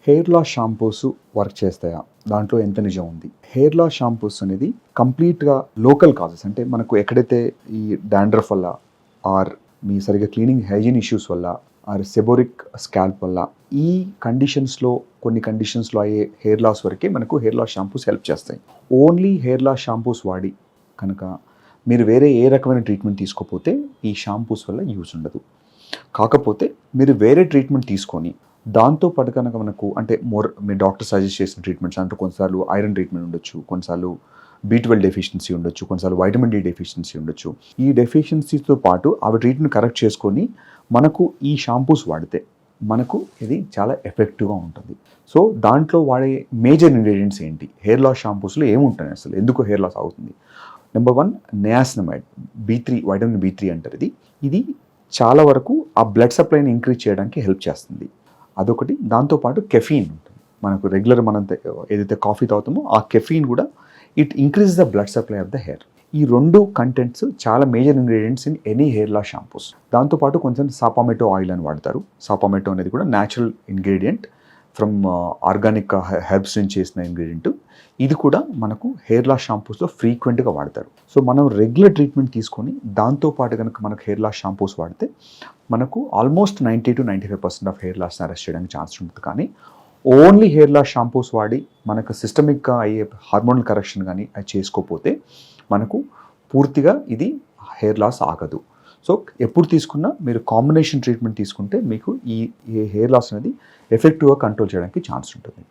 Hair loss shampoos work చేస్తాయా? దాంట్లో ఎంత నిజం ఉంది? హెయిర్ లాస్ షాంపూస్ అనేది కంప్లీట్గా లోకల్ కాజెస్, అంటే మనకు ఎక్కడైతే ఈ డాండ్రఫ్ వల్ల ఆర్ మీ సరిగ్గా క్లీనింగ్ హైజీన్ ఇష్యూస్ వల్ల ఆర్ సెబోరిక్ స్కాల్ప్ వల్ల ఈ కండిషన్స్లో కొన్ని కండిషన్స్లో అయ్యే హెయిర్ లాస్ వరకే మనకు హెయిర్ లాస్ షాంపూస్ హెల్ప్ చేస్తాయి. ఓన్లీ హెయిర్ లాస్ షాంపూస్ వాడి కనుక మీరు వేరే ఏ రకమైన ట్రీట్మెంట్ తీసుకోకపోతే ఈ షాంపూస్ వల్ల యూజ్ ఉండదు. కాకపోతే మీరు వేరే ట్రీట్మెంట్ తీసుకొని దాంతోపాటు కనుక మనకు అంటే మీ డాక్టర్ సజెస్ట్ చేసిన ట్రీట్మెంట్స్ అంటే కొన్నిసార్లు ఐరన్ ట్రీట్మెంట్ ఉండొచ్చు, కొన్నిసార్లు B12 డెఫిషియన్సీ ఉండొచ్చు, కొన్నిసార్లు వైటమిన్ D డెఫిషియన్సీ ఉండొచ్చు. ఈ డెఫిషియన్సీతో పాటు అవి ట్రీట్మెంట్ కరెక్ట్ చేసుకొని మనకు ఈ షాంపూస్ వాడితే మనకు ఇది చాలా ఎఫెక్టివ్గా ఉంటుంది. సో దాంట్లో వాడే మేజర్ ఇంగ్రీడియంట్స్ ఏంటి, హెయిర్ లాస్ షాంపూస్లో ఏముంటాయి, అసలు ఎందుకు హెయిర్ లాస్ అవుతుంది? Number 1 niacinamide, B3 vitamin B3 అంటారు. ఇది చాలా వరకు ఆ బ్లడ్ సప్లైని ఇంక్రీజ్ చేయడానికి హెల్ప్ చేస్తుంది. అదొకటి. దాంతోపాటు కెఫీన్ ఉంటుంది. మనకు రెగ్యులర్ మనం ఏదైతే కాఫీ తాగుతామో ఆ కెఫీన్ కూడా it increase the blood supply of the hair. ఈ రెండు కంటెంట్స్ చాలా major ingredients in any hair loss shampoos. దాంతోపాటు కొంచెం సాపామెటో ఆయిల్ అని వాడతారు. సాపామెటో అనేది కూడా natural ingredient from organic herbs నుంచి చేసిన ఇంగ్రీడియంట్. ఇది కూడా మనకు హెయిర్ లాస్ షాంపూస్లో ఫ్రీక్వెంట్గా వాడతారు. సో మనం రెగ్యులర్ ట్రీట్మెంట్ తీసుకొని దాంతోపాటు కనుక మనకు హెయిర్ లాస్ షాంపూస్ వాడితే మనకు ఆల్మోస్ట్ 90 to 95% ఆఫ్ హెయిర్ లాస్ని అరెస్ట్ చేయడానికి ఛాన్స్ ఉంటుంది. కానీ ఓన్లీ హెయిర్ లాస్ షాంపూస్ వాడి మనకు సిస్టమిక్గా అయ్యే హార్మోనల్ కరెక్షన్ కానీ అది చేసుకోకపోతే మనకు పూర్తిగా ఇది హెయిర్ లాస్ ఆగదు. సో ఎప్పుడు తీసుకున్నా మీరు కాంబినేషన్ ట్రీట్మెంట్ తీసుకుంటే మీకు ఈ హెయిర్ లాస్ అనేది ఎఫెక్టివ్గా కంట్రోల్ చేయడానికి ఛాన్స్ ఉంటుంది.